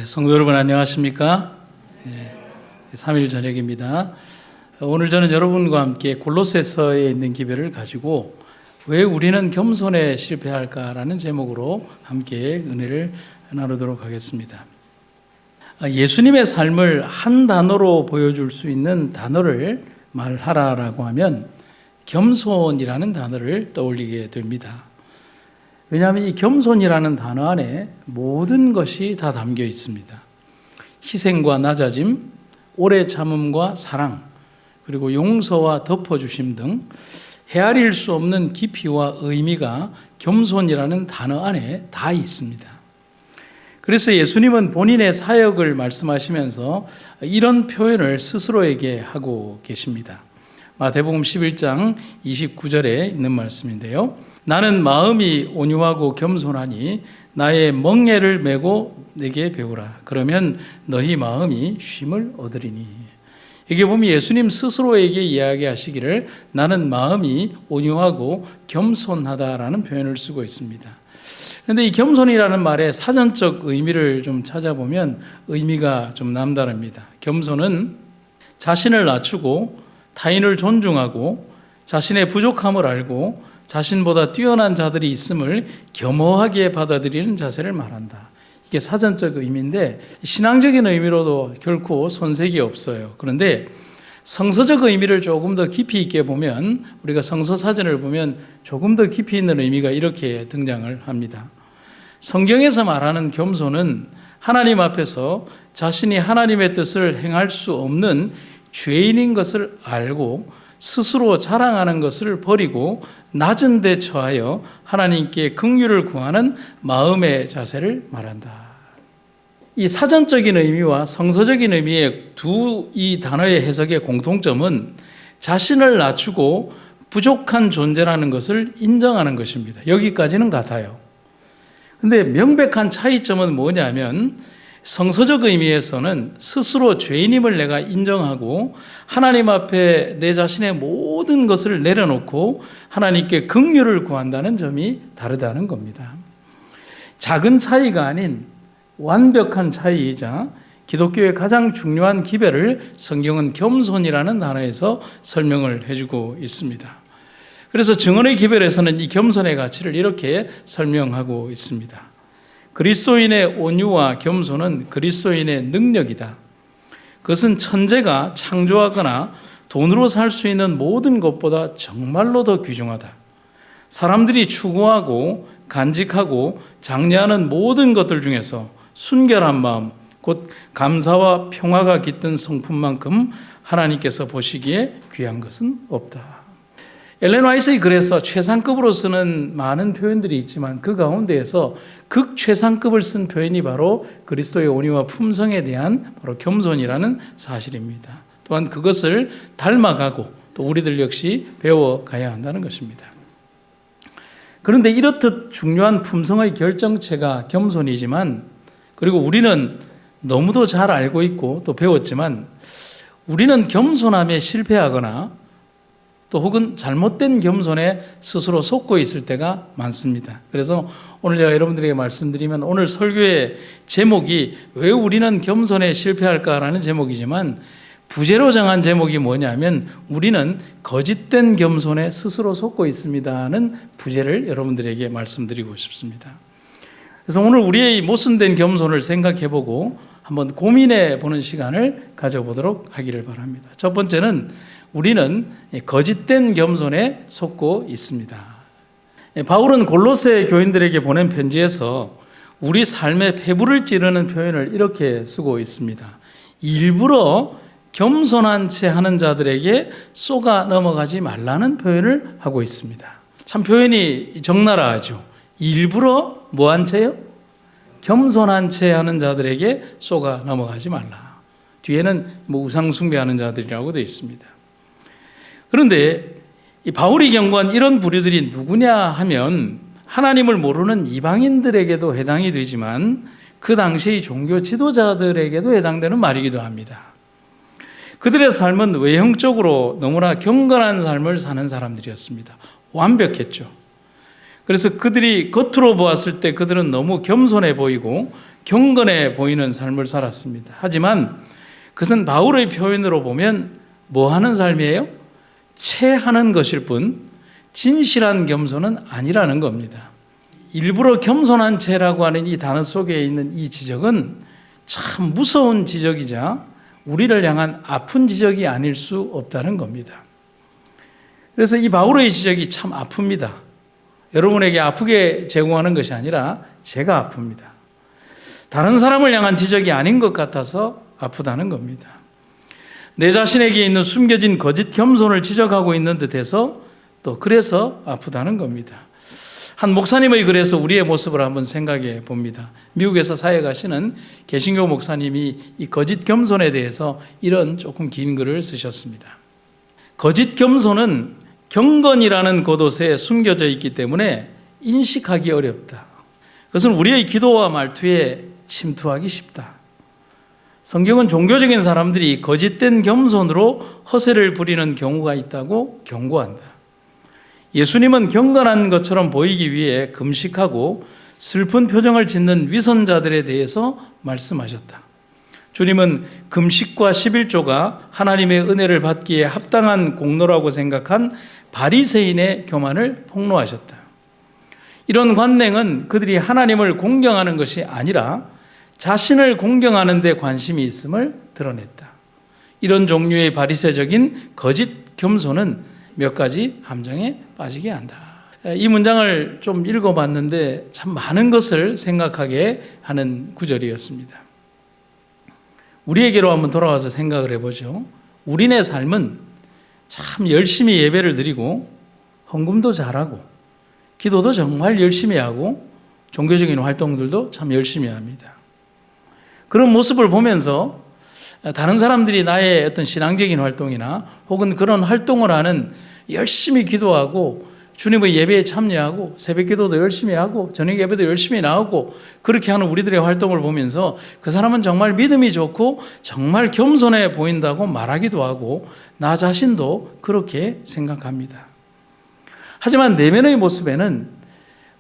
성도 여러분 안녕하십니까? 3일 저녁입니다. 오늘 저는 여러분과 함께 골로새서에 있는 기별을 가지고 왜 우리는 겸손에 실패할까라는 제목으로 함께 은혜를 나누도록 하겠습니다. 예수님의 삶을 한 단어로 보여줄 수 있는 단어를 말하라라고 하면 겸손이라는 단어를 떠올리게 됩니다. 왜냐하면 이 겸손이라는 단어 안에 모든 것이 다 담겨 있습니다. 희생과 낮아짐, 오래 참음과 사랑, 그리고 용서와 덮어주심 등 헤아릴 수 없는 깊이와 의미가 겸손이라는 단어 안에 다 있습니다. 그래서 예수님은 본인의 사역을 말씀하시면서 이런 표현을 스스로에게 하고 계십니다. 마태복음 11장 29절에 있는 말씀인데요. 나는 마음이 온유하고 겸손하니 나의 멍에를 메고 내게 배우라. 그러면 너희 마음이 쉼을 얻으리니. 여기 보면 예수님 스스로에게 이야기하시기를 나는 마음이 온유하고 겸손하다라는 표현을 쓰고 있습니다. 그런데 이 겸손이라는 말의 사전적 의미를 좀 찾아보면 의미가 좀 남다릅니다. 겸손은 자신을 낮추고 타인을 존중하고 자신의 부족함을 알고 자신보다 뛰어난 자들이 있음을 겸허하게 받아들이는 자세를 말한다. 이게 사전적 의미인데 신앙적인 의미로도 결코 손색이 없어요. 그런데 성서적 의미를 조금 더 깊이 있게 보면 우리가 성서 사전을 보면 조금 더 깊이 있는 의미가 이렇게 등장을 합니다. 성경에서 말하는 겸손은 하나님 앞에서 자신이 하나님의 뜻을 행할 수 없는 죄인인 것을 알고 스스로 자랑하는 것을 버리고 낮은 데 처하여 하나님께 긍휼을 구하는 마음의 자세를 말한다. 이 사전적인 의미와 성서적인 의미의 이 단어의 해석의 공통점은 자신을 낮추고 부족한 존재라는 것을 인정하는 것입니다. 여기까지는 같아요. 그런데 명백한 차이점은 뭐냐면 성서적 의미에서는 스스로 죄인임을 내가 인정하고 하나님 앞에 내 자신의 모든 것을 내려놓고 하나님께 긍휼을 구한다는 점이 다르다는 겁니다. 작은 차이가 아닌 완벽한 차이이자 기독교의 가장 중요한 기별을 성경은 겸손이라는 단어에서 설명을 해주고 있습니다. 그래서 증언의 기별에서는 이 겸손의 가치를 이렇게 설명하고 있습니다. 그리스도인의 온유와 겸손은 그리스도인의 능력이다. 그것은 천재가 창조하거나 돈으로 살 수 있는 모든 것보다 정말로 더 귀중하다. 사람들이 추구하고 간직하고 장려하는 모든 것들 중에서 순결한 마음, 곧 감사와 평화가 깃든 성품만큼 하나님께서 보시기에 귀한 것은 없다. 엘렌 화이트의 글에서 최상급으로 쓰는 많은 표현들이 있지만 그 가운데에서 극최상급을 쓴 표현이 바로 그리스도의 온유와 품성에 대한 바로 겸손이라는 사실입니다. 또한 그것을 닮아가고 또 우리들 역시 배워가야 한다는 것입니다. 그런데 이렇듯 중요한 품성의 결정체가 겸손이지만 그리고 우리는 너무도 잘 알고 있고 또 배웠지만 우리는 겸손함에 실패하거나 또 혹은 잘못된 겸손에 스스로 속고 있을 때가 많습니다. 그래서 오늘 제가 여러분들에게 말씀드리면 오늘 설교의 제목이 왜 우리는 겸손에 실패할까라는 제목이지만 부제로 정한 제목이 뭐냐면 우리는 거짓된 겸손에 스스로 속고 있습니다는 부제를 여러분들에게 말씀드리고 싶습니다. 그래서 오늘 우리의 모순된 겸손을 생각해보고 한번 고민해보는 시간을 가져보도록 하기를 바랍니다. 첫 번째는 우리는 거짓된 겸손에 속고 있습니다. 바울은 골로새 교인들에게 보낸 편지에서 우리 삶의 폐부를 찌르는 표현을 이렇게 쓰고 있습니다. 일부러 겸손한 채 하는 자들에게 쏘가 넘어가지 말라는 표현을 하고 있습니다. 참 표현이 적나라하죠. 일부러 뭐한 채요? 겸손한 채 하는 자들에게 쏘가 넘어가지 말라. 뒤에는 우상 숭배하는 자들이라고 되어 있습니다. 그런데 이 바울이 경고한 이런 부류들이 누구냐 하면 하나님을 모르는 이방인들에게도 해당이 되지만 그 당시의 종교 지도자들에게도 해당되는 말이기도 합니다. 그들의 삶은 외형적으로 너무나 경건한 삶을 사는 사람들이었습니다. 완벽했죠. 그래서 그들이 겉으로 보았을 때 그들은 너무 겸손해 보이고 경건해 보이는 삶을 살았습니다. 하지만 그것은 바울의 표현으로 보면 뭐 하는 삶이에요? 체하는 것일 뿐 진실한 겸손은 아니라는 겁니다. 일부러 겸손한 체라고 하는 이 단어 속에 있는 이 지적은 참 무서운 지적이자 우리를 향한 아픈 지적이 아닐 수 없다는 겁니다. 그래서 이 바울의 지적이 참 아픕니다. 여러분에게 아프게 제공하는 것이 아니라 제가 아픕니다. 다른 사람을 향한 지적이 아닌 것 같아서 아프다는 겁니다. 내 자신에게 있는 숨겨진 거짓 겸손을 지적하고 있는 듯해서 또 그래서 아프다는 겁니다. 한 목사님의 글에서 우리의 모습을 한번 생각해 봅니다. 미국에서 사역하시는 개신교 목사님이 이 거짓 겸손에 대해서 이런 조금 긴 글을 쓰셨습니다. 거짓 겸손은 경건이라는 겉옷에 숨겨져 있기 때문에 인식하기 어렵다. 그것은 우리의 기도와 말투에 침투하기 쉽다. 성경은 종교적인 사람들이 거짓된 겸손으로 허세를 부리는 경우가 있다고 경고한다. 예수님은 경건한 것처럼 보이기 위해 금식하고 슬픈 표정을 짓는 위선자들에 대해서 말씀하셨다. 주님은 금식과 11조가 하나님의 은혜를 받기에 합당한 공로라고 생각한 바리새인의 교만을 폭로하셨다. 이런 관행은 그들이 하나님을 공경하는 것이 아니라 자신을 공경하는 데 관심이 있음을 드러냈다. 이런 종류의 바리새적인 거짓 겸손은 몇 가지 함정에 빠지게 한다. 이 문장을 좀 읽어봤는데 참 많은 것을 생각하게 하는 구절이었습니다. 우리에게로 한번 돌아와서 생각을 해보죠. 우리네 삶은 참 열심히 예배를 드리고 헌금도 잘하고 기도도 정말 열심히 하고 종교적인 활동들도 참 열심히 합니다. 그런 모습을 보면서 다른 사람들이 나의 어떤 신앙적인 활동이나 혹은 그런 활동을 하는 열심히 기도하고 주님의 예배에 참여하고 새벽 기도도 열심히 하고 저녁 예배도 열심히 나오고 그렇게 하는 우리들의 활동을 보면서 그 사람은 정말 믿음이 좋고 정말 겸손해 보인다고 말하기도 하고 나 자신도 그렇게 생각합니다. 하지만 내면의 모습에는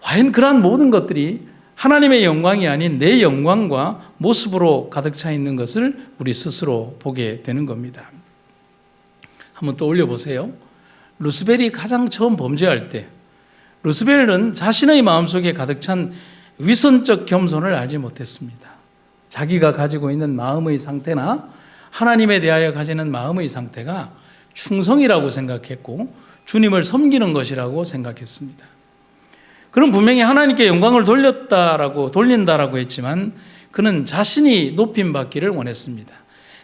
과연 그러한 모든 것들이 하나님의 영광이 아닌 내 영광과 모습으로 가득 차 있는 것을 우리 스스로 보게 되는 겁니다. 한번 떠올려 보세요. 루스벨이 가장 처음 범죄할 때 루스벨은 자신의 마음속에 가득 찬 위선적 겸손을 알지 못했습니다. 자기가 가지고 있는 마음의 상태나 하나님에 대하여 가지는 마음의 상태가 충성이라고 생각했고 주님을 섬기는 것이라고 생각했습니다. 그럼 분명히 하나님께 영광을 돌린다라고 했지만 그는 자신이 높임 받기를 원했습니다.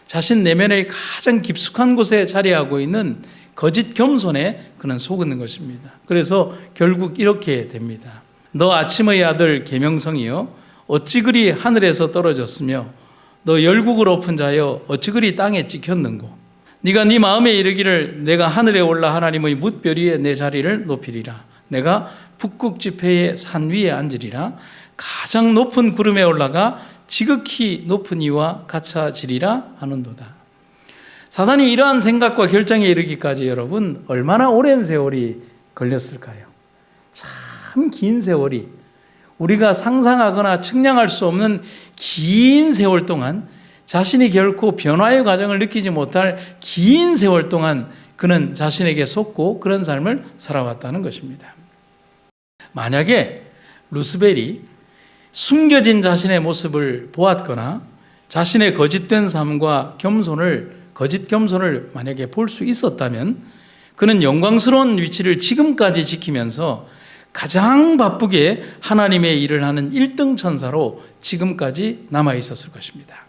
자신 내면의 가장 깊숙한 곳에 자리하고 있는 거짓 겸손에 그는 속는 것입니다. 그래서 결국 이렇게 됩니다. 너 아침의 아들 계명성이여 어찌 그리 하늘에서 떨어졌으며 너 열국을 엎은 자여 어찌 그리 땅에 찍혔는고 네가 네 마음에 이르기를 내가 하늘에 올라 하나님의 뭇별 위에 내 자리를 높이리라 내가 북극 지폐의 산 위에 앉으리라 가장 높은 구름에 올라가 지극히 높은 이와 같아지리라 하는도다. 사단이 이러한 생각과 결정에 이르기까지 여러분 얼마나 오랜 세월이 걸렸을까요? 참 긴 세월이 우리가 상상하거나 측량할 수 없는 긴 세월 동안 자신이 결코 변화의 과정을 느끼지 못할 긴 세월 동안 그는 자신에게 속고 그런 삶을 살아왔다는 것입니다. 만약에 루스벨이 숨겨진 자신의 모습을 보았거나 자신의 거짓된 삶과 거짓 겸손을 만약에 볼 수 있었다면 그는 영광스러운 위치를 지금까지 지키면서 가장 바쁘게 하나님의 일을 하는 1등 천사로 지금까지 남아 있었을 것입니다.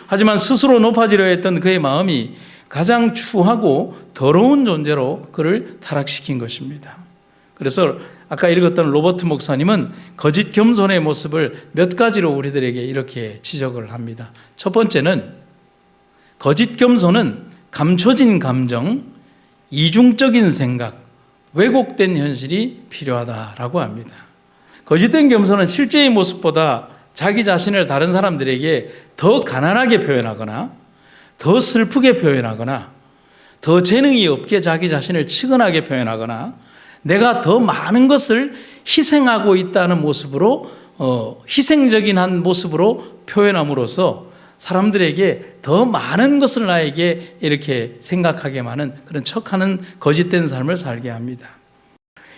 하지만 스스로 높아지려 했던 그의 마음이 가장 추하고 더러운 존재로 그를 타락시킨 것입니다. 그래서 아까 읽었던 로버트 목사님은 거짓 겸손의 모습을 몇 가지로 우리들에게 이렇게 지적을 합니다. 첫 번째는 거짓 겸손은 감춰진 감정, 이중적인 생각, 왜곡된 현실이 필요하다라고 합니다. 거짓된 겸손은 실제의 모습보다 자기 자신을 다른 사람들에게 더 가난하게 표현하거나 더 슬프게 표현하거나 더 재능이 없게 자기 자신을 측은하게 표현하거나 내가 더 많은 것을 희생하고 있다는 모습으로 희생적인 한 모습으로 표현함으로써 사람들에게 더 많은 것을 나에게 이렇게 생각하게 하는 그런 척하는 거짓된 삶을 살게 합니다.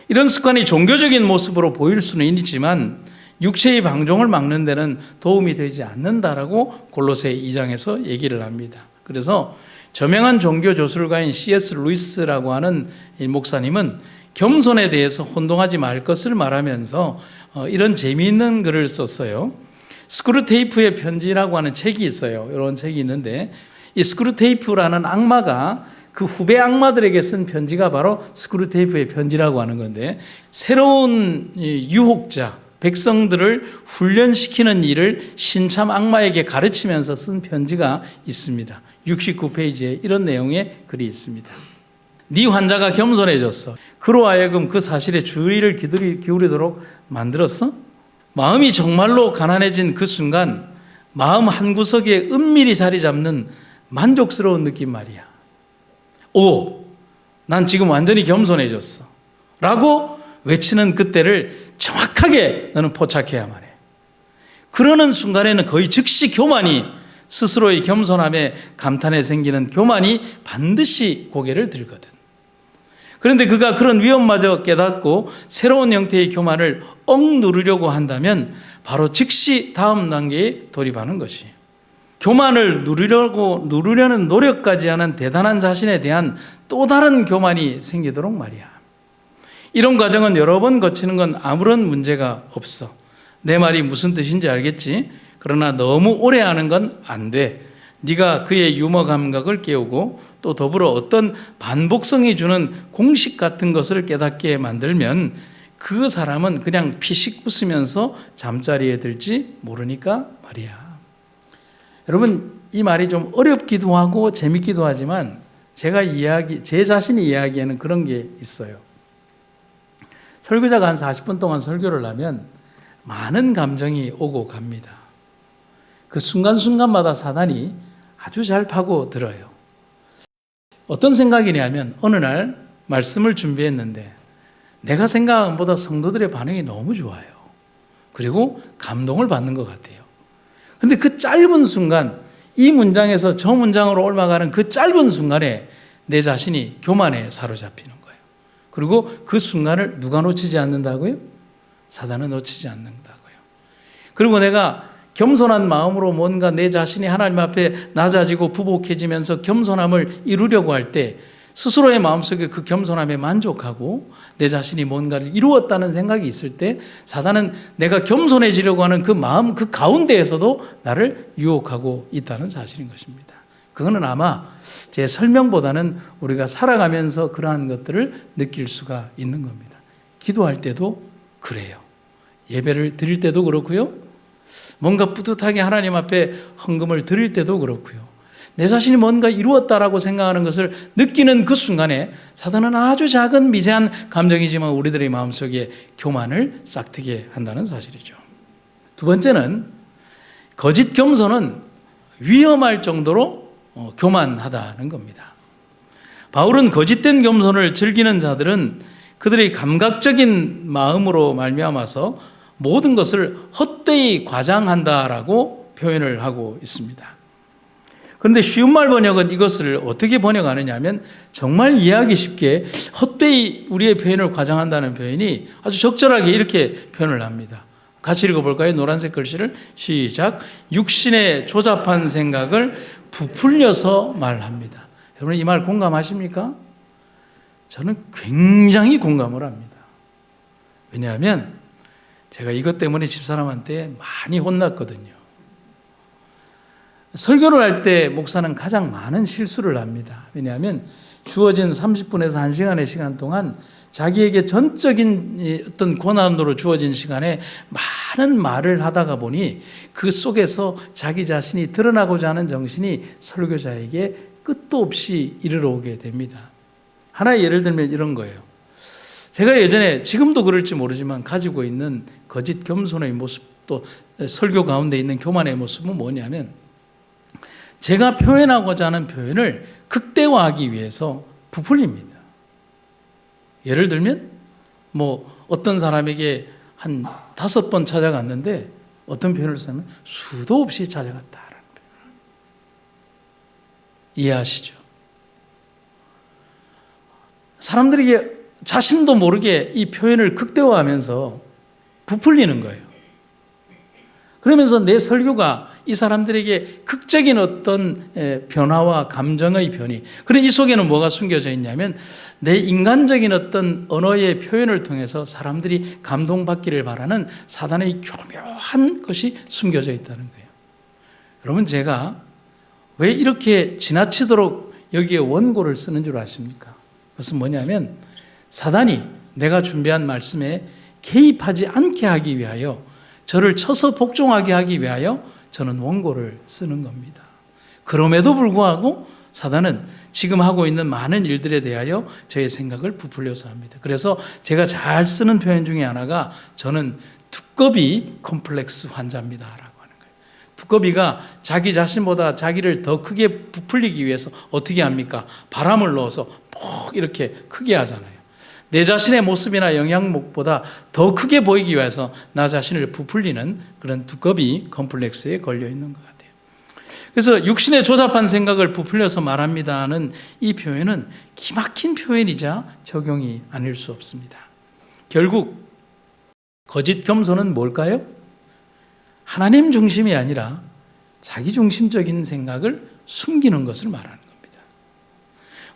이런 습관이 종교적인 모습으로 보일 수는 있지만 육체의 방종을 막는 데는 도움이 되지 않는다라고 골로새 2장에서 얘기를 합니다. 그래서 저명한 종교 조술가인 C.S. 루이스라고 하는 이 목사님은 겸손에 대해서 혼동하지 말 것을 말하면서 이런 재미있는 글을 썼어요. 스크루테이프의 편지라고 하는 책이 있어요. 이런 책이 있는데 이 스크루테이프라는 악마가 그 후배 악마들에게 쓴 편지가 바로 스크루테이프의 편지라고 하는 건데, 새로운 유혹자, 백성들을 훈련시키는 일을 신참 악마에게 가르치면서 쓴 편지가 있습니다. 69페이지에 이런 내용의 글이 있습니다. 네 환자가 겸손해졌어. 그로 하여금 그 사실에 주의를 기울이도록 만들었어? 마음이 정말로 가난해진 그 순간 마음 한구석에 은밀히 자리 잡는 만족스러운 느낌 말이야. 오, 난 지금 완전히 겸손해졌어 라고 외치는 그때를 정확하게 너는 포착해야만 해. 그러는 순간에는 거의 즉시 교만이, 스스로의 겸손함에 감탄에 생기는 교만이 반드시 고개를 들거든. 그런데 그가 그런 위험마저 깨닫고 새로운 형태의 교만을 억누르려고 한다면 바로 즉시 다음 단계에 돌입하는 것이, 교만을 누르려는 노력까지 하는 대단한 자신에 대한 또 다른 교만이 생기도록 말이야. 이런 과정은 여러 번 거치는 건 아무런 문제가 없어. 내 말이 무슨 뜻인지 알겠지? 그러나 너무 오래 하는 건 안 돼. 네가 그의 유머 감각을 깨우고 또 더불어 어떤 반복성이 주는 공식 같은 것을 깨닫게 만들면 그 사람은 그냥 피식 웃으면서 잠자리에 들지 모르니까 말이야. 여러분, 이 말이 좀 어렵기도 하고 재밌기도 하지만 제 자신이 이야기하는 그런 게 있어요. 설교자가 한 40분 동안 설교를 하면 많은 감정이 오고 갑니다. 그 순간순간마다 사단이 아주 잘 파고들어요. 어떤 생각이냐면 어느 날 말씀을 준비했는데 내가 생각한 것보다 성도들의 반응이 너무 좋아요. 그리고 감동을 받는 것 같아요. 그런데 그 짧은 순간, 이 문장에서 저 문장으로 올라가는 그 짧은 순간에 내 자신이 교만에 사로잡히는 거예요. 그리고 그 순간을 누가 놓치지 않는다고요? 사단은 놓치지 않는다고요. 그리고 내가 겸손한 마음으로 뭔가 내 자신이 하나님 앞에 낮아지고 부복해지면서 겸손함을 이루려고 할 때 스스로의 마음속에 그 겸손함에 만족하고 내 자신이 뭔가를 이루었다는 생각이 있을 때 사단은 내가 겸손해지려고 하는 그 마음 그 가운데에서도 나를 유혹하고 있다는 사실인 것입니다. 그거는 아마 제 설명보다는 우리가 살아가면서 그러한 것들을 느낄 수가 있는 겁니다. 기도할 때도 그래요. 예배를 드릴 때도 그렇고요. 뭔가 뿌듯하게 하나님 앞에 헌금을 드릴 때도 그렇고요. 내 자신이 뭔가 이루었다라고 생각하는 것을 느끼는 그 순간에 사단은 아주 작은 미세한 감정이지만 우리들의 마음속에 교만을 싹트게 한다는 사실이죠. 두 번째는 거짓 겸손은 위험할 정도로 교만하다는 겁니다. 바울은 거짓된 겸손을 즐기는 자들은 그들의 감각적인 마음으로 말미암아서 모든 것을 헛되이 과장한다라고 표현을 하고 있습니다. 그런데 쉬운 말 번역은 이것을 어떻게 번역하느냐 하면 정말 이해하기 쉽게 헛되이 우리의 표현을 과장한다는 표현이 아주 적절하게 이렇게 표현을 합니다. 같이 읽어볼까요? 노란색 글씨를 시작. 육신의 조잡한 생각을 부풀려서 말합니다. 여러분 이 말 공감하십니까? 저는 굉장히 공감을 합니다. 왜냐하면 제가 이것 때문에 집사람한테 많이 혼났거든요. 설교를 할 때 목사는 가장 많은 실수를 합니다. 왜냐하면 주어진 30분에서 1시간의 시간 동안 자기에게 전적인 어떤 고난으로 주어진 시간에 많은 말을 하다가 보니 그 속에서 자기 자신이 드러나고자 하는 정신이 설교자에게 끝도 없이 이르러 오게 됩니다. 하나의 예를 들면 이런 거예요. 제가 예전에 지금도 그럴지 모르지만 가지고 있는 거짓 겸손의 모습 또 설교 가운데 있는 교만의 모습은 뭐냐면 제가 표현하고자 하는 표현을 극대화하기 위해서 부풀립니다. 예를 들면 어떤 사람에게 한 5번 찾아갔는데 어떤 표현을 쓰면 수도 없이 찾아갔다라는 거예요. 이해하시죠? 사람들에게 자신도 모르게 이 표현을 극대화하면서 부풀리는 거예요. 그러면서 내 설교가 이 사람들에게 극적인 어떤 변화와 감정의 변이, 그런 이 속에는 뭐가 숨겨져 있냐면 내 인간적인 어떤 언어의 표현을 통해서 사람들이 감동받기를 바라는 사단의 교묘한 것이 숨겨져 있다는 거예요. 여러분, 제가 왜 이렇게 지나치도록 여기에 원고를 쓰는 줄 아십니까? 그것은 뭐냐면 사단이 내가 준비한 말씀에 개입하지 않게 하기 위하여, 저를 쳐서 복종하게 하기 위하여 저는 원고를 쓰는 겁니다. 그럼에도 불구하고 사단은 지금 하고 있는 많은 일들에 대하여 저의 생각을 부풀려서 합니다. 그래서 제가 잘 쓰는 표현 중에 하나가 저는 두꺼비 컴플렉스 환자입니다 라고 하는 거예요. 두꺼비가 자기 자신보다 자기를 더 크게 부풀리기 위해서 어떻게 합니까? 바람을 넣어서 푹 이렇게 크게 하잖아요. 내 자신의 모습이나 영향력보다 더 크게 보이기 위해서 나 자신을 부풀리는 그런 두꺼비 컴플렉스에 걸려 있는 것 같아요. 그래서 육신의 조잡한 생각을 부풀려서 말합니다는 이 표현은 기막힌 표현이자 적용이 아닐 수 없습니다. 결국 거짓 겸손은 뭘까요? 하나님 중심이 아니라 자기 중심적인 생각을 숨기는 것을 말하는 겁니다.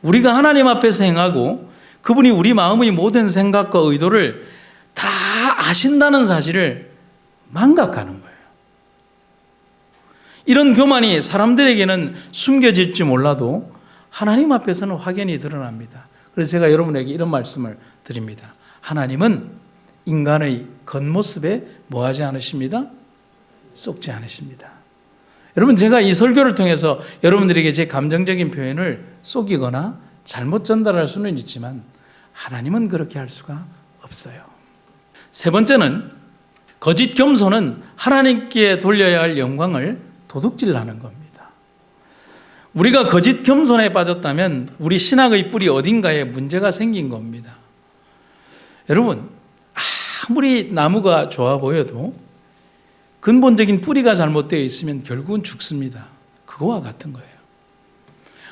우리가 하나님 앞에서 행하고 그분이 우리 마음의 모든 생각과 의도를 다 아신다는 사실을 망각하는 거예요. 이런 교만이 사람들에게는 숨겨질지 몰라도 하나님 앞에서는 확연히 드러납니다. 그래서 제가 여러분에게 이런 말씀을 드립니다. 하나님은 인간의 겉모습에 뭐하지 않으십니다? 쏙지 않으십니다. 여러분, 제가 이 설교를 통해서 여러분들에게 제 감정적인 표현을 속이거나 잘못 전달할 수는 있지만 하나님은 그렇게 할 수가 없어요. 세 번째는 거짓 겸손은 하나님께 돌려야 할 영광을 도둑질하는 겁니다. 우리가 거짓 겸손에 빠졌다면 우리 신앙의 뿌리 어딘가에 문제가 생긴 겁니다. 여러분, 아무리 나무가 좋아 보여도 근본적인 뿌리가 잘못되어 있으면 결국은 죽습니다. 그거와 같은 거예요.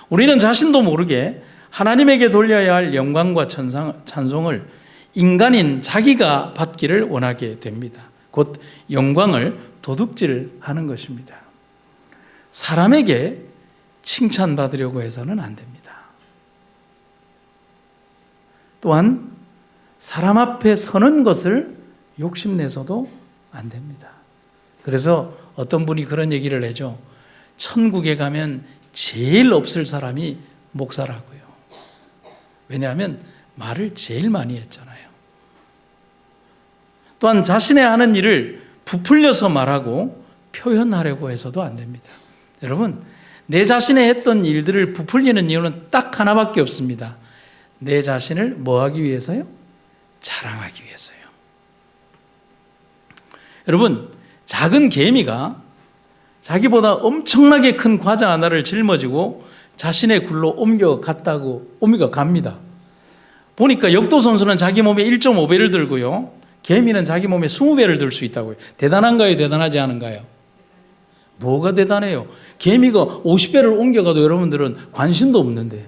우리는 자신도 모르게 하나님에게 돌려야 할 영광과 찬송을 인간인 자기가 받기를 원하게 됩니다. 곧 영광을 도둑질하는 것입니다. 사람에게 칭찬받으려고 해서는 안 됩니다. 또한 사람 앞에 서는 것을 욕심내서도 안 됩니다. 그래서 어떤 분이 그런 얘기를 해죠. 천국에 가면 제일 없을 사람이 목사라고요. 왜냐하면 말을 제일 많이 했잖아요. 또한 자신의 하는 일을 부풀려서 말하고 표현하려고 해서도 안 됩니다. 여러분, 내 자신의 했던 일들을 부풀리는 이유는 딱 하나밖에 없습니다. 내 자신을 뭐 하기 위해서요? 자랑하기 위해서요. 여러분, 작은 개미가 자기보다 엄청나게 큰 과자 하나를 짊어지고 자신의 굴로 옮겨갑니다. 보니까 역도 선수는 자기 몸에 1.5배를 들고요. 개미는 자기 몸에 20배를 들 수 있다고요. 대단한가요? 대단하지 않은가요? 뭐가 대단해요? 개미가 50배를 옮겨가도 여러분들은 관심도 없는데.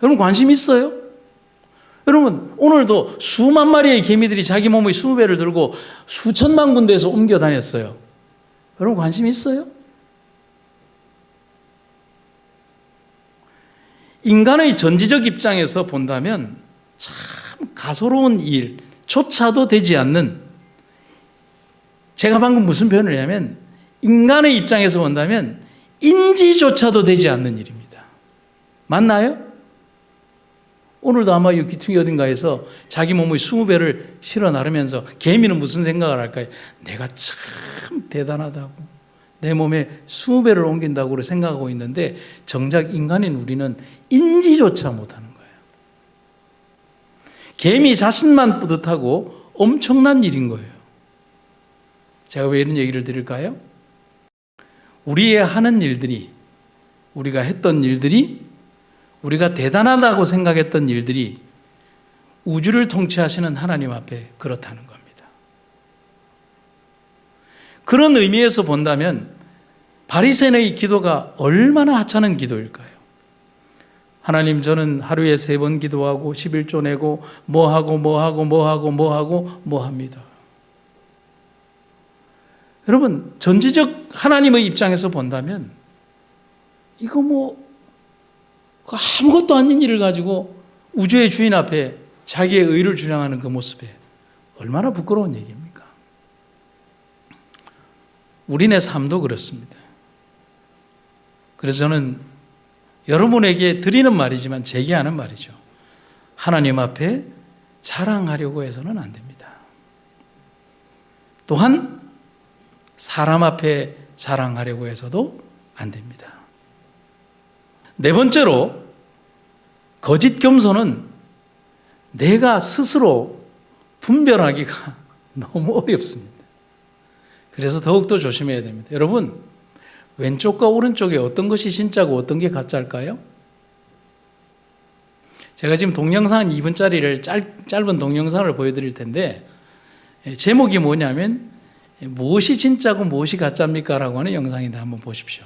여러분, 관심 있어요? 여러분, 오늘도 수만 마리의 개미들이 자기 몸의 20배를 들고 수천만 군데에서 옮겨 다녔어요. 여러분, 관심 있어요? 인간의 전지적 입장에서 본다면 참 가소로운 일조차도 되지 않는, 제가 방금 무슨 표현을 했냐면 인간의 입장에서 본다면 인지조차도 되지 않는 일입니다. 맞나요? 오늘도 아마 이 귀퉁이 어딘가에서 자기 몸의 20배를 실어 나르면서 개미는 무슨 생각을 할까요? 내가 참 대단하다고, 내 몸에 20배를 옮긴다고 생각하고 있는데 정작 인간인 우리는 인지조차 못하는 거예요. 개미 자신만 뿌듯하고 엄청난 일인 거예요. 제가 왜 이런 얘기를 드릴까요? 우리의 하는 일들이, 우리가 했던 일들이, 우리가 대단하다고 생각했던 일들이 우주를 통치하시는 하나님 앞에 그렇다는 거예요. 그런 의미에서 본다면 바리새인의 기도가 얼마나 하찮은 기도일까요? 하나님, 저는 하루에 3번 기도하고 11조 내고 뭐 합니다. 여러분, 전지적 하나님의 입장에서 본다면 이거 아무것도 아닌 일을 가지고 우주의 주인 앞에 자기의 의를 주장하는 그 모습에 얼마나 부끄러운 얘기입니까? 우리네 삶도 그렇습니다. 그래서 저는 여러분에게 드리는 말이지만 제게 하는 말이죠. 하나님 앞에 자랑하려고 해서는 안 됩니다. 또한 사람 앞에 자랑하려고 해서도 안 됩니다. 4번째로, 거짓 겸손은 내가 스스로 분별하기가 너무 어렵습니다. 그래서 더욱더 조심해야 됩니다. 여러분, 왼쪽과 오른쪽에 어떤 것이 진짜고 어떤 게 가짜일까요? 제가 지금 동영상 2분짜리를 짧은 동영상을 보여드릴 텐데, 제목이 뭐냐면 무엇이 진짜고 무엇이 가짜입니까? 라고 하는 영상인데 한번 보십시오.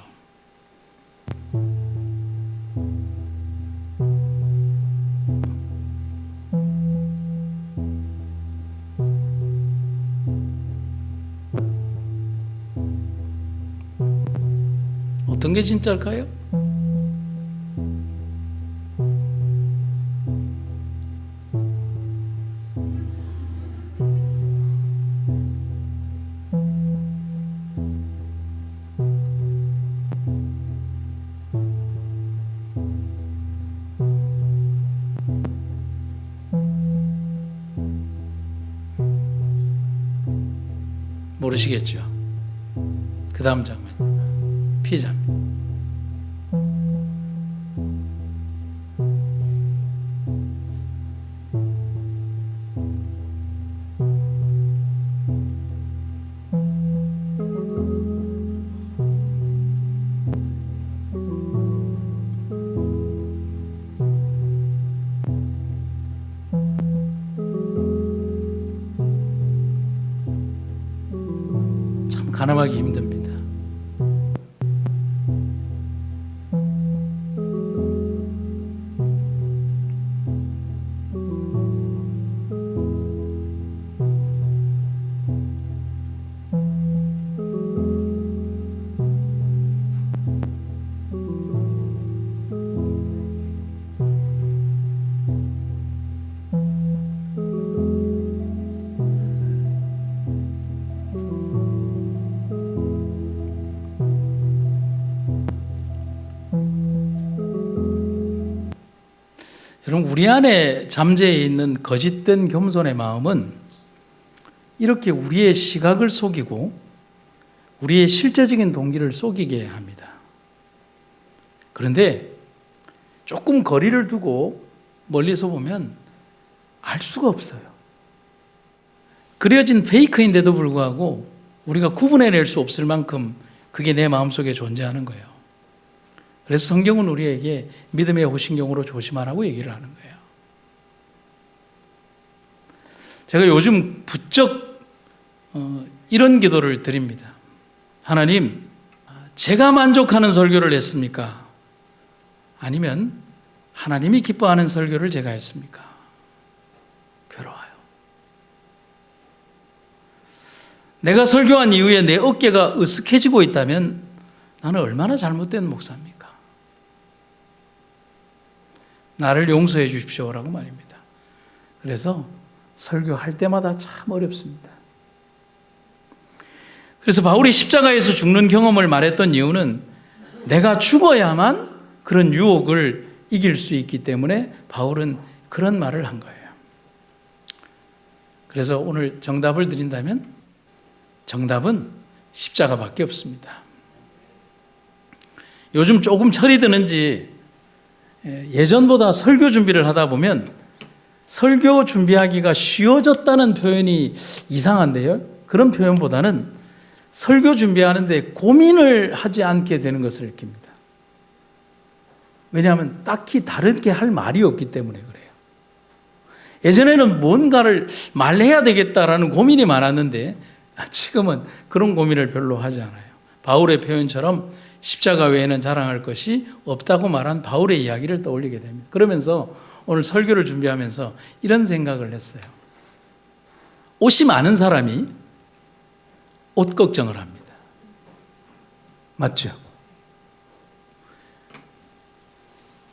어떤 게 진짜일까요? 모르시겠죠? 그 다음 장면, 피해자입니다. 참 가늠하기 힘듭니다. 여러분, 우리 안에 잠재해 있는 거짓된 겸손의 마음은 이렇게 우리의 시각을 속이고 우리의 실제적인 동기를 속이게 합니다. 그런데 조금 거리를 두고 멀리서 보면 알 수가 없어요. 그려진 페이크인데도 불구하고 우리가 구분해낼 수 없을 만큼 그게 내 마음속에 존재하는 거예요. 그래서 성경은 우리에게 믿음의 호신경으로 조심하라고 얘기를 하는 거예요. 제가 요즘 부쩍 이런 기도를 드립니다. 하나님, 제가 만족하는 설교를 했습니까? 아니면 하나님이 기뻐하는 설교를 제가 했습니까? 괴로워요. 내가 설교한 이후에 내 어깨가 으쓱해지고 있다면 나는 얼마나 잘못된 목사입니까? 나를 용서해 주십시오라고 말입니다. 그래서 설교할 때마다 참 어렵습니다. 그래서 바울이 십자가에서 죽는 경험을 말했던 이유는 내가 죽어야만 그런 유혹을 이길 수 있기 때문에 바울은 그런 말을 한 거예요. 그래서 오늘 정답을 드린다면 정답은 십자가밖에 없습니다. 요즘 조금 철이 드는지 예전보다 설교 준비를 하다 보면 설교 준비하기가 쉬워졌다는 표현이 이상한데요. 그런 표현보다는 설교 준비하는데 고민을 하지 않게 되는 것을 느낍니다. 왜냐하면 딱히 다르게 할 말이 없기 때문에 그래요. 예전에는 뭔가를 말해야 되겠다라는 고민이 많았는데 지금은 그런 고민을 별로 하지 않아요. 바울의 표현처럼 십자가 외에는 자랑할 것이 없다고 말한 바울의 이야기를 떠올리게 됩니다. 그러면서 오늘 설교를 준비하면서 이런 생각을 했어요. 옷이 많은 사람이 옷 걱정을 합니다. 맞죠?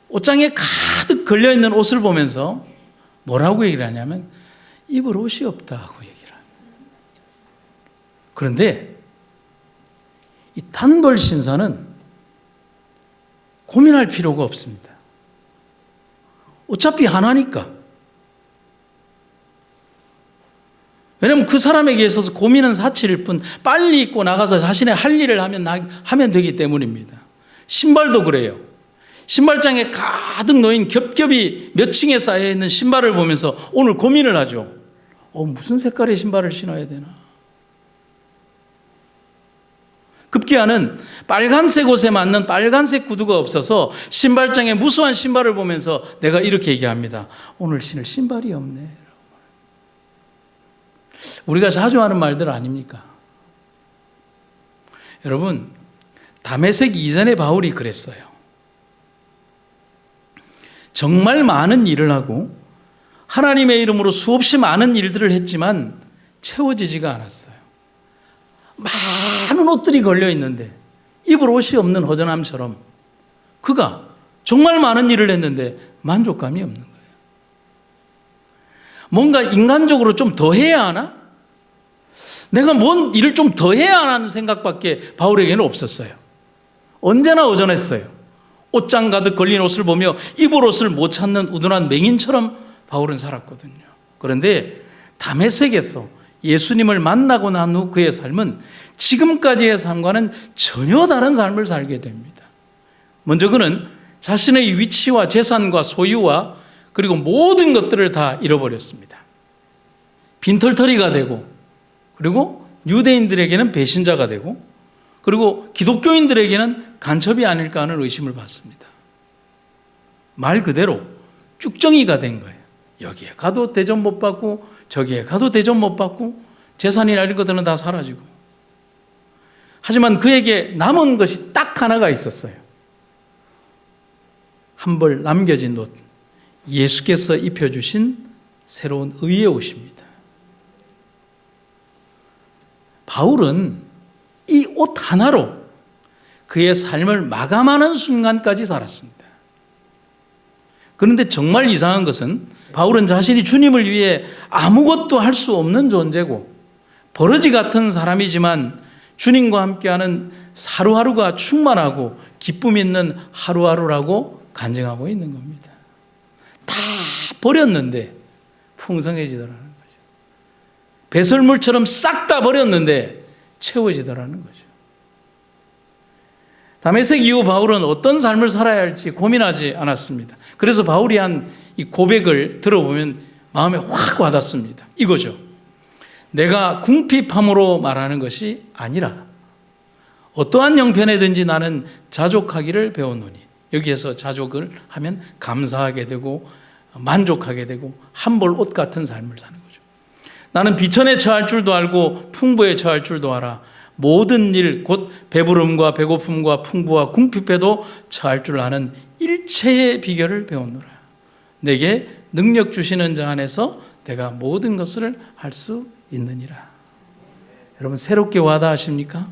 옷장에 가득 걸려있는 옷을 보면서 뭐라고 얘기를 하냐면 입을 옷이 없다고 얘기를 합니다. 그런데 이 단벌 신사는 고민할 필요가 없습니다. 어차피 하나니까. 왜냐하면 그 사람에게 있어서 고민은 사치일 뿐 빨리 입고 나가서 자신의 할 일을 하면 되기 때문입니다. 신발도 그래요. 신발장에 가득 놓인 겹겹이 몇 층에 쌓여있는 신발을 보면서 오늘 고민을 하죠. 무슨 색깔의 신발을 신어야 되나. 급기야는 빨간색 옷에 맞는 빨간색 구두가 없어서 신발장에 무수한 신발을 보면서 내가 이렇게 얘기합니다. 오늘 신을 신발이 없네. 우리가 자주 하는 말들 아닙니까? 여러분, 다메섹 이전에 바울이 그랬어요. 정말 많은 일을 하고 하나님의 이름으로 수없이 많은 일들을 했지만 채워지지가 않았어요. 많은 옷들이 걸려 있는데 입을 옷이 없는 허전함처럼 그가 정말 많은 일을 했는데 만족감이 없는 거예요. 뭔가 인간적으로 좀 더 해야 하나? 내가 뭔 일을 좀 더 해야 하는 생각밖에 바울에게는 없었어요. 언제나 허전했어요. 옷장 가득 걸린 옷을 보며 입을 옷을 못 찾는 우둔한 맹인처럼 바울은 살았거든요. 그런데 다메섹에서 예수님을 만나고 난 후 그의 삶은 지금까지의 삶과는 전혀 다른 삶을 살게 됩니다. 먼저 그는 자신의 위치와 재산과 소유와 그리고 모든 것들을 다 잃어버렸습니다. 빈털터리가 되고 그리고 유대인들에게는 배신자가 되고 그리고 기독교인들에게는 간첩이 아닐까 하는 의심을 받습니다. 말 그대로 쭉정이가 된 거예요. 여기에 가도 대접 못 받고 저기에 가도 대접 못 받고 재산이나 이런 것들은 다 사라지고. 하지만 그에게 남은 것이 딱 하나가 있었어요. 한 벌 남겨진 옷, 예수께서 입혀주신 새로운 의의 옷입니다. 바울은 이 옷 하나로 그의 삶을 마감하는 순간까지 살았습니다. 그런데 정말 이상한 것은 바울은 자신이 주님을 위해 아무것도 할 수 없는 존재고 버러지 같은 사람이지만 주님과 함께하는 하루하루가 충만하고 기쁨 있는 하루하루라고 간증하고 있는 겁니다. 다 버렸는데 풍성해지더라는 거죠. 배설물처럼 싹 다 버렸는데 채워지더라는 거죠. 다메섹 이후 바울은 어떤 삶을 살아야 할지 고민하지 않았습니다. 그래서 바울이 한 이 고백을 들어보면 마음에 확 와닿습니다. 이거죠. 내가 궁핍함으로 말하는 것이 아니라 어떠한 형편에든지 나는 자족하기를 배웠노니. 여기에서 자족을 하면 감사하게 되고 만족하게 되고 한 벌 옷 같은 삶을 사는 거죠. 나는 비천에 처할 줄도 알고 풍부에 처할 줄도 알아. 모든 일 곧 배부름과 배고픔과 풍부와 궁핍에도 처할 줄 아는 일체의 비결을 배웠노라. 내게 능력 주시는 자 안에서 내가 모든 것을 할 수 있느니라. 여러분 새롭게 와닿으십니까?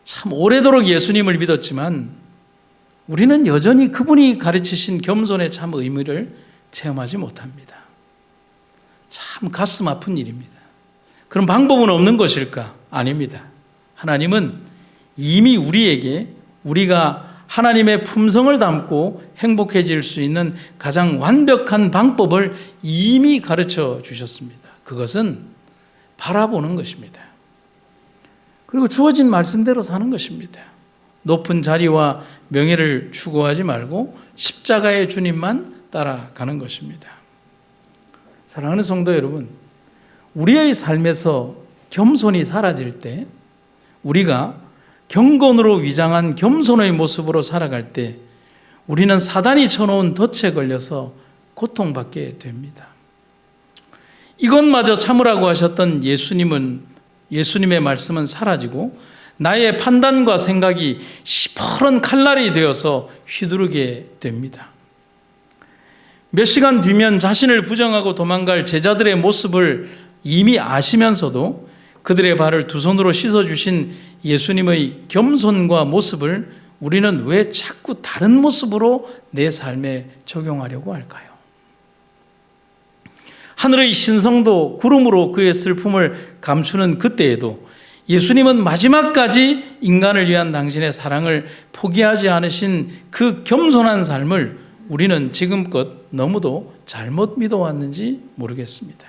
참 오래도록 예수님을 믿었지만 우리는 여전히 그분이 가르치신 겸손의 참 의미를 체험하지 못합니다. 참 가슴 아픈 일입니다. 그럼 방법은 없는 것일까? 아닙니다. 하나님은 이미 우리에게 우리가 하나님의 품성을 담고 행복해질 수 있는 가장 완벽한 방법을 이미 가르쳐 주셨습니다. 그것은 바라보는 것입니다. 그리고 주어진 말씀대로 사는 것입니다. 높은 자리와 명예를 추구하지 말고 십자가의 주님만 따라가는 것입니다. 사랑하는 성도 여러분, 우리의 삶에서 겸손이 사라질 때 우리가 경건으로 위장한 겸손의 모습으로 살아갈 때 우리는 사단이 쳐놓은 덫에 걸려서 고통받게 됩니다. 이것마저 참으라고 하셨던 예수님은 예수님의 말씀은 사라지고 나의 판단과 생각이 시퍼런 칼날이 되어서 휘두르게 됩니다. 몇 시간 뒤면 자신을 부정하고 도망갈 제자들의 모습을 이미 아시면서도 그들의 발을 두 손으로 씻어주신 예수님의 겸손과 모습을 우리는 왜 자꾸 다른 모습으로 내 삶에 적용하려고 할까요? 하늘의 신성도 구름으로 그의 슬픔을 감추는 그때에도 예수님은 마지막까지 인간을 위한 당신의 사랑을 포기하지 않으신 그 겸손한 삶을 우리는 지금껏 너무도 잘못 믿어왔는지 모르겠습니다.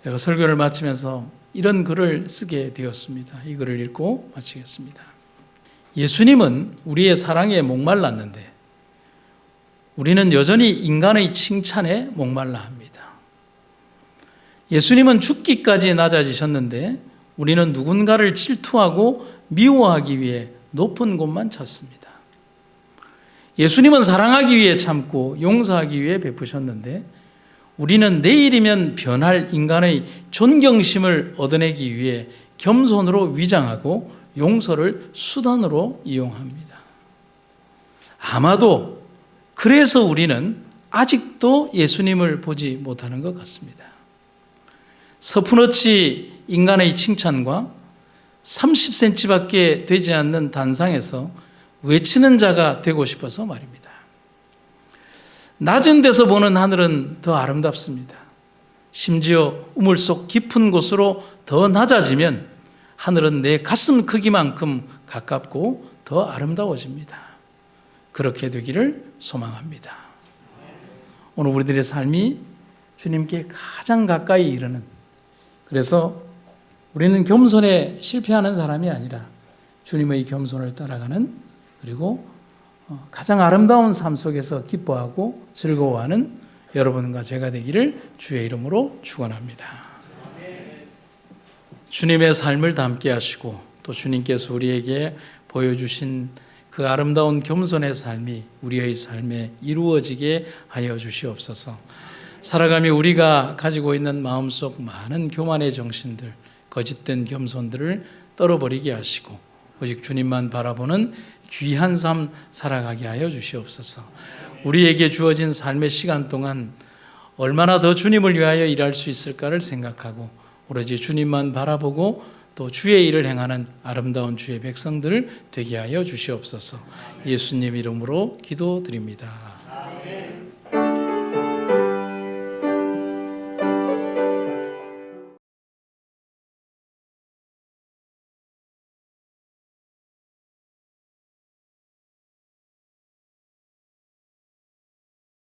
제가 설교를 마치면서 이런 글을 쓰게 되었습니다. 이 글을 읽고 마치겠습니다. 예수님은 우리의 사랑에 목말랐는데 우리는 여전히 인간의 칭찬에 목말라 합니다. 예수님은 죽기까지 낮아지셨는데 우리는 누군가를 질투하고 미워하기 위해 높은 곳만 찾습니다. 예수님은 사랑하기 위해 참고 용서하기 위해 베푸셨는데 우리는 내일이면 변할 인간의 존경심을 얻어내기 위해 겸손으로 위장하고 용서를 수단으로 이용합니다. 아마도 그래서 우리는 아직도 예수님을 보지 못하는 것 같습니다. 서푼어치 인간의 칭찬과 30cm밖에 되지 않는 단상에서 외치는 자가 되고 싶어서 말입니다. 낮은 데서 보는 하늘은 더 아름답습니다. 심지어 우물 속 깊은 곳으로 더 낮아지면 하늘은 내 가슴 크기만큼 가깝고 더 아름다워집니다. 그렇게 되기를 소망합니다. 오늘 우리들의 삶이 주님께 가장 가까이 이르는, 그래서 우리는 겸손에 실패하는 사람이 아니라 주님의 겸손을 따라가는, 그리고 가장 아름다운 삶 속에서 기뻐하고 즐거워하는 여러분과 제가 되기를 주의 이름으로 축원합니다. 주님의 삶을 담게 하시고 또 주님께서 우리에게 보여주신 그 아름다운 겸손의 삶이 우리의 삶에 이루어지게 하여 주시옵소서. 살아가며 우리가 가지고 있는 마음속 많은 교만의 정신들, 거짓된 겸손들을 떨어버리게 하시고 오직 주님만 바라보는 귀한 삶 살아가게 하여 주시옵소서. 우리에게 주어진 삶의 시간 동안 얼마나 더 주님을 위하여 일할 수 있을까를 생각하고 오로지 주님만 바라보고 또 주의 일을 행하는 아름다운 주의 백성들 되게 하여 주시옵소서. 예수님 이름으로 기도드립니다.